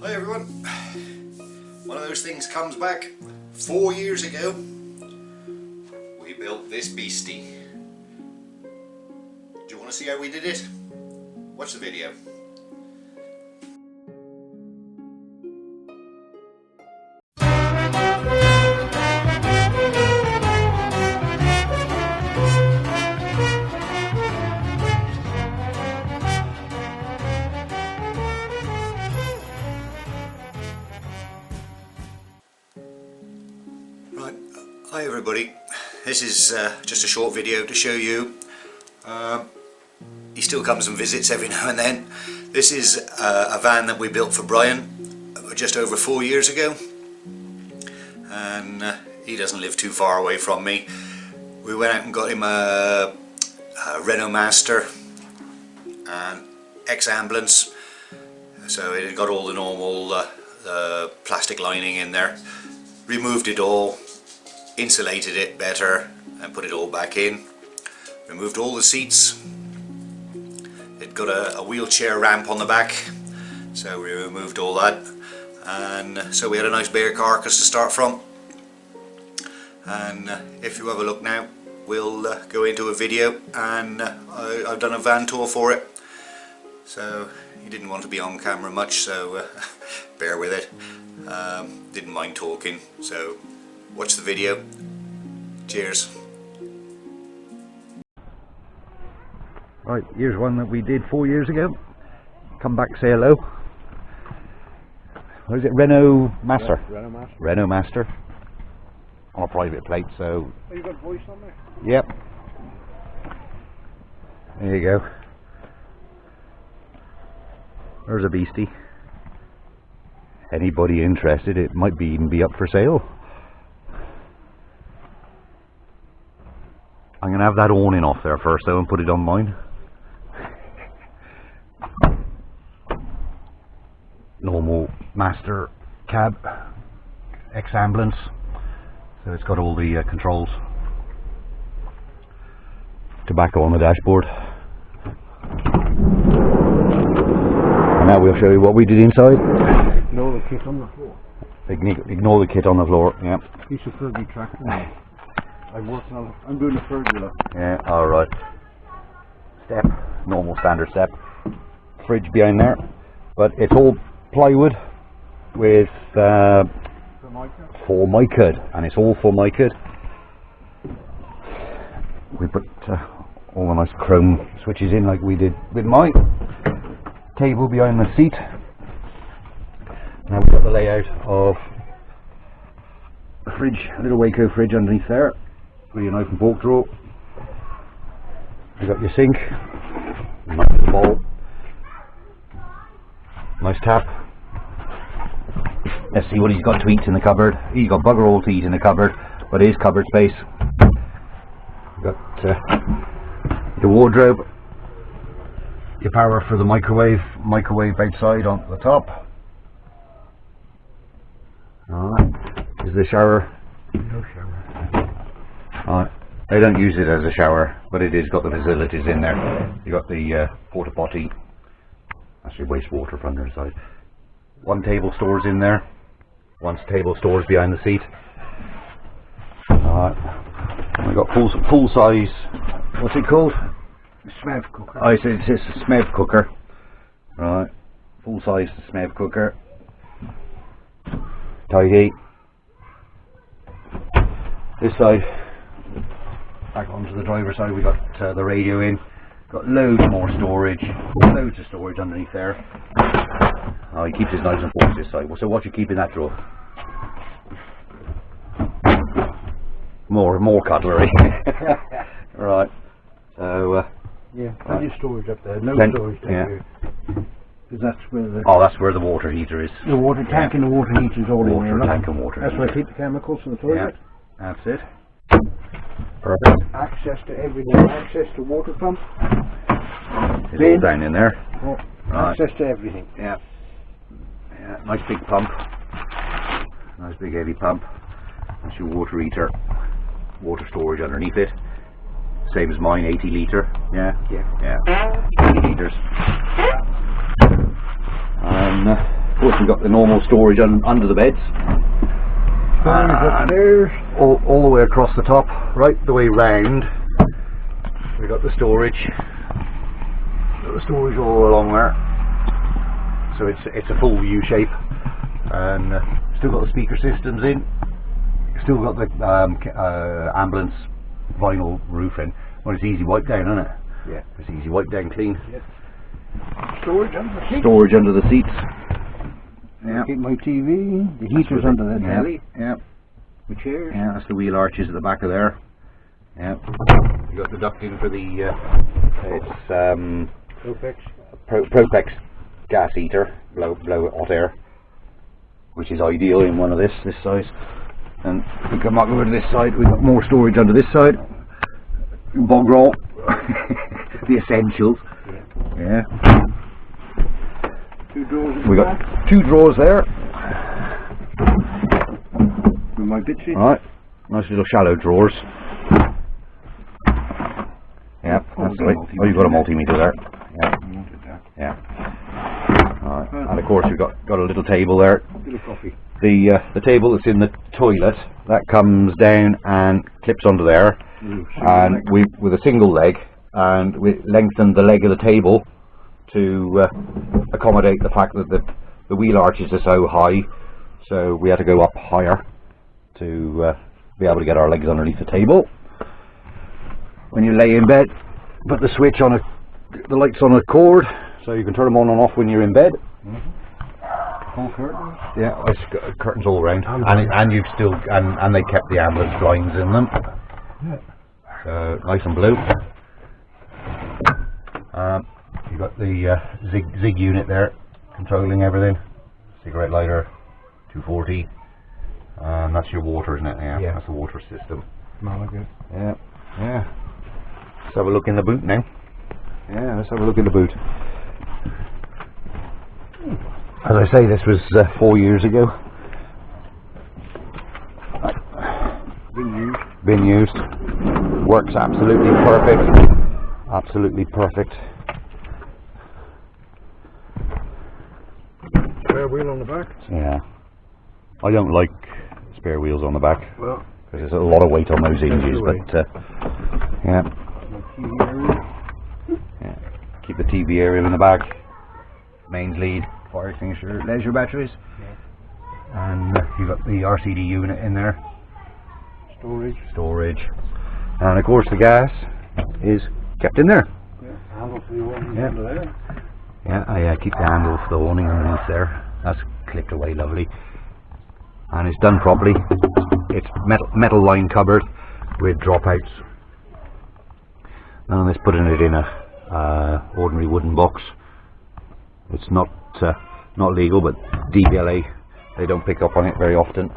Hi everyone. One of those things comes back. 4 years ago we built this beastie. Do you want to see how we did it? Watch the video. Right, hi everybody. This is just a short video to show you. He still comes and visits every now and then. This is a van that we built for Brian just over 4 years ago, and he doesn't live too far away from me. We went out and got him a Renault Master, an ex-ambulance, so it had got all the normal plastic lining in there. Removed it all, insulated it better and put it all back in. Removed all the seats. It got a wheelchair ramp on the back, so we removed all that, and so we had a nice bare carcass to start from. And if you have a look now, we'll go into a video, and I've done a van tour for it. So he didn't want to be on camera much, so bear with it. Didn't mind talking, so watch the video. Cheers. Right, here's one that we did 4 years ago. Come back, say hello. What is it? Renault Master? Yeah, Renault Master. Renault Master. On a private plate, so... Oh, you got voice on there? Yep. There you go. There's a beastie. Anybody interested, it might even be up for sale. I'm going to have that awning off there first though and put it on mine. Normal Master cab, ex-ambulance, so it's got all the controls. Tobacco on the dashboard. And now we'll show you what we did inside. Ignore the kit on the floor. Ignore the kit on the floor, yeah. Piece of Fergie track. I'm doing a Fergie. Yeah, alright. Step, normal standard step. Fridge behind there, but it's all plywood with formica, and it's all formica. We put all the nice chrome switches in like we did with mine. Table behind the seat. Now we've got the layout of a fridge, a little Waco fridge underneath there with your knife and fork drawer. You've got your sink, nice bowl, nice tap. Let's see what he's got to eat in the cupboard. He's got bugger all to eat in the cupboard, but it is cupboard space. You've got your wardrobe, your power for the microwave outside on the top. Alright, is the shower? No shower. Alright, they don't use it as a shower, but it is got the facilities in there. You got the porta potty, that's your wastewater from the other side. One table stores in there, one table stores behind the seat. Alright, we got full size, what's it called? Smev cooker. Oh, it's a Smev cooker. Right, full size Smev cooker. Tidy. This side, back onto the driver's side, we got the radio in. Got loads more storage, loads of storage underneath there. Oh, he keeps his knives and forks this side. So what you keep in that drawer? More cutlery. Right. So yeah, plenty of storage up there. No storage down here. Because that's where the that's where the water heater is. The water tank and the water heater is all in there. Water tank and water That's heater. where I keep the chemicals for the toilet. Yeah, that's it. Perfect. Access to everything. Access to water pump. It's all down in there. Oh, right. Access to everything. Yeah. Yeah. Nice big pump. Nice big heavy pump. That's your water heater. Water storage underneath it. Same as mine, 80 litre. Yeah. Yeah. Yeah. 80 litres. And Of course, we've got the normal storage under the beds. Storage upstairs. All the way across the top, right the way round. We got the storage. Got the storage all along there. So it's a full U shape, and still got the speaker systems in. Still got the ambulance vinyl roofing. Well, it's easy wipe down, isn't it? Yeah, it's easy wipe down clean. Yeah. Storage under the seats. Storage under the seats. Yeah. Keep my TV. The heater's under the telly. Yeah. The chairs. Yeah, that's the wheel arches at the back of there. Yeah. You got the ducting for the it's Propex gas heater, blow hot air, which is ideal in one of this size. And we come up over to this side. We've got more storage under this side. Bog roll, the essentials. Yeah. Two drawers. We got 2 drawers there. With my bitches. Alright, nice little shallow drawers. Yeah, that's the way. Oh, you've got a multimeter there. Yeah. Yeah. Alright, and of course we've got a little table there. Little coffee. The table that's in the toilet, that comes down and clips onto there, and we with a single leg, and we lengthened the leg of the table to accommodate the fact that the wheel arches are so high, so we had to go up higher to be able to get our legs underneath the table. When you lay in bed, put the switch on the lights on a cord, so you can turn them on and off when you're in bed. Full curtains. Yeah, it's got curtains all around, and you've still and they kept the ambulance blinds in them. Yeah. So nice and blue. You've got the zig unit there, controlling everything. Cigarette lighter, 240. That's your water, isn't it? Yeah. That's the water system. Malaga. Yeah. Yeah. Let's have a look in the boot now. Yeah, let's have a look in the boot. As I say, this was 4 years ago. Been used. Works absolutely perfect. Absolutely perfect. Spare wheel on the back. Yeah. I don't like spare wheels on the back. Well, because there's a lot of weight on those hinges, but yeah. Keep the TV area in the back. Mains lead, fire extinguisher, leisure batteries, and you've got the RCD unit in there. Storage, and of course the gas is kept in there. Yeah, handle for the awning under there. Yeah, keep the handle for the awning underneath there. That's clipped away lovely, and it's done properly. It's metal line cupboard with dropouts. None of this putting it in a ordinary wooden box. It's not legal, but DVLA, they don't pick up on it very often.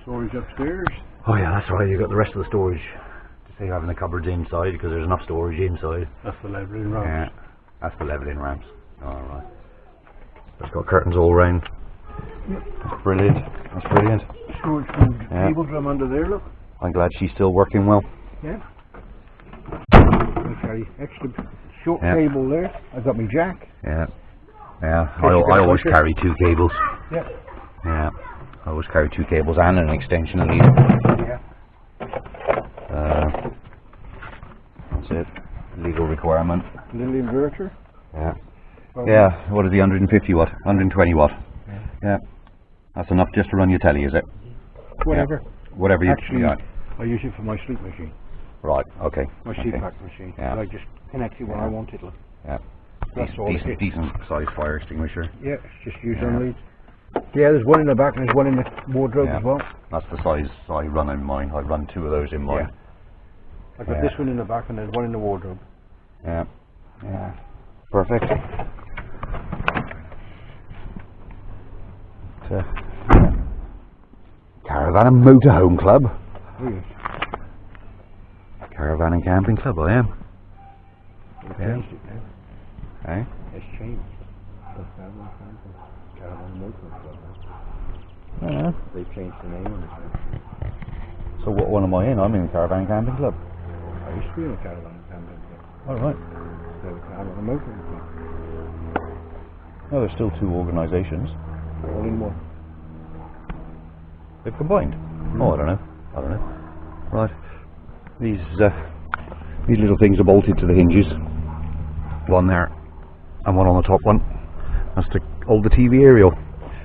Storage upstairs. Oh yeah, that's right. You've got the rest of the storage to save having the cupboards inside, because there's enough storage inside. That's the levelling ramps. Yeah, that's the levelling ramps. Alright. It's got curtains all round. Yep. That's brilliant. That's brilliant. Storage from the cable drum under there, look. I'm glad she's still working well. Yeah. Okay, extra short cable there. I've got my jack. Yeah. Yeah. I always carry 2 cables. Yeah. Yeah. I always carry 2 cables and an extension lead. Yeah. That's it. Legal requirement. Little inverter. Yeah. Yeah. What is the 150 watt? 120 watt. Yeah. That's enough just to run your telly, is it? Whatever. Yeah. Whatever you. Actually, I use it for my sleep machine. Right. Okay. My sleep pack machine. Yeah. I just connect it when I want it. Look. Yeah. That's all. Decent size fire extinguisher. Yeah, it's just used on leads. Yeah, there's one in the back and there's one in the wardrobe as well. That's the size I run in mine. I run 2 of those in mine. Yeah. I've got this one in the back and there's one in the wardrobe. Yeah. Yeah. Perfect. Caravan and Motorhome Club. Oh, yes. Caravan and Camping Club, I am. They've changed it now. Hey? It's changed. Caravan and Motorhome Club. Yeah. They've changed the name on it. So what one am I in? I'm in the Caravan and Camping Club. I used to be in a Caravan and Camping Club. Alright. So the Caravan and Motorhome Club. Oh, there's still 2 organisations. All in one. They've combined? Oh, I don't know. I don't know. Right. These little things are bolted to the hinges. One there, and one on the top one. That's to hold the TV aerial.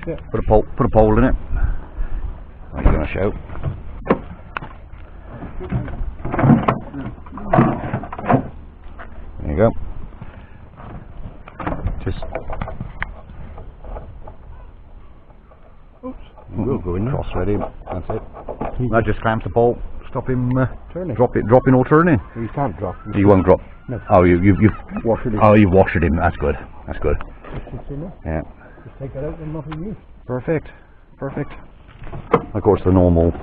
Yeah. Put a pole in it. What are you going to show? There you go. Just. Oops. We'll go in there. Cross ready. That's it. That just clamps the pole. Stop him turning. dropping or turning. He can't drop. He won't drop. No. Oh, you've washed it. oh, you've washed him. That's good. That's good. It's in there. Yeah. Just take that out and nothing new. Perfect. Perfect. Of course, the normal thing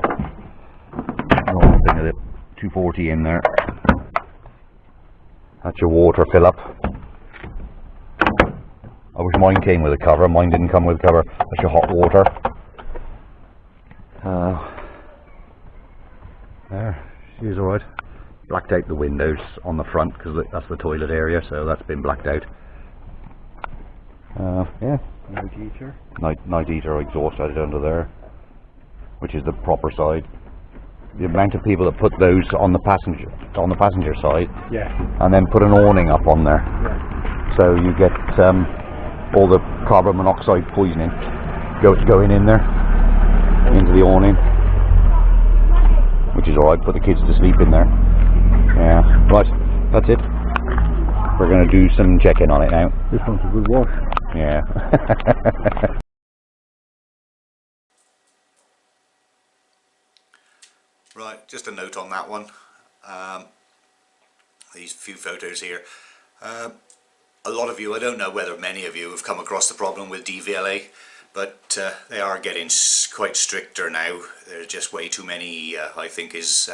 of it. 240 in there. That's your water fill up. I wish mine came with a cover. Mine didn't come with a cover. That's your hot water. There, she's alright. Blacked out the windows on the front because that's the toilet area, so that's been blacked out. Yeah. Night heater. Night heater exhaust out under there, which is the proper side. The amount of people that put those on the passenger side, Yeah. and then put an awning up on there, Yeah. so you get all the carbon monoxide poisoning going in there into the awning, which is alright. Put the kids to sleep in there. Yeah, right, that's it. We're going to do some checking on it now. This one's a good wash. Yeah. Right, just a note on that one. These few photos here. A lot of you, I don't know whether many of you have come across the problem with DVLA, but they are getting quite stricter now. There's just way too many, I think, is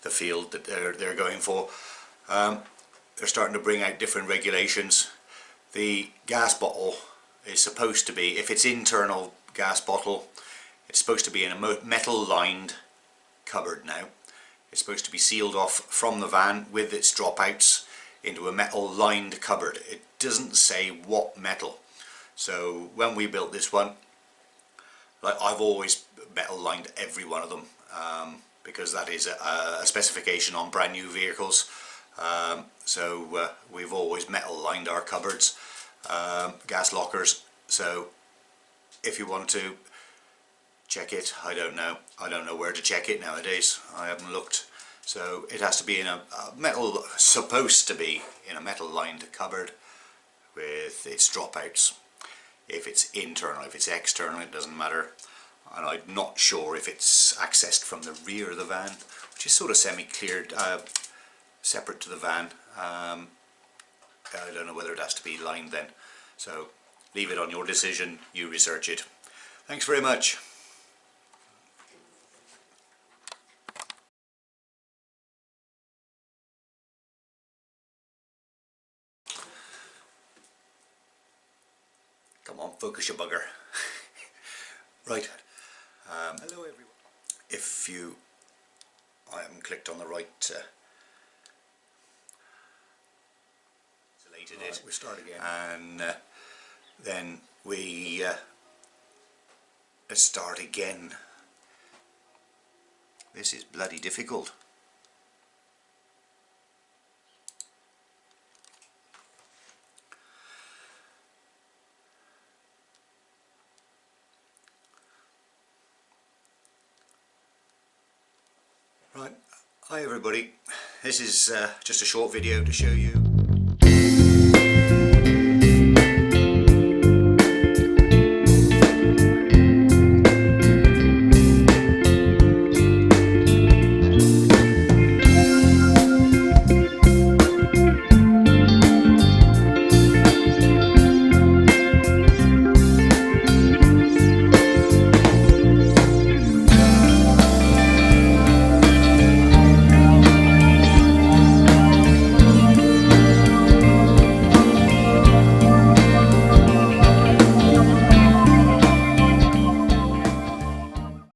the field that they're going for. They're starting to bring out different regulations. The gas bottle is supposed to be, if it's internal gas bottle, it's supposed to be in a metal lined cupboard now. It's supposed to be sealed off from the van with its dropouts into a metal lined cupboard. It doesn't say what metal. So when we built this one, like, I've always metal lined every one of them, because that is a specification on brand new vehicles. So we've always metal lined our cupboards, gas lockers. So if you want to check it, I don't know where to check it nowadays. I haven't looked. So it has to be in a metal, supposed to be in a metal lined cupboard with its dropouts. If it's internal, if it's external, it doesn't matter. And I'm not sure if it's accessed from the rear of the van, which is sort of semi-cleared, separate to the van. I don't know whether it has to be lined then. So leave it on your decision, you research it. Thanks very much. Come on, focus your bugger. Right. Hello everyone. If you, I haven't clicked on the right, selected it. We start again. And then we start again. This is bloody difficult. Right, hi everybody, this is just a short video to show you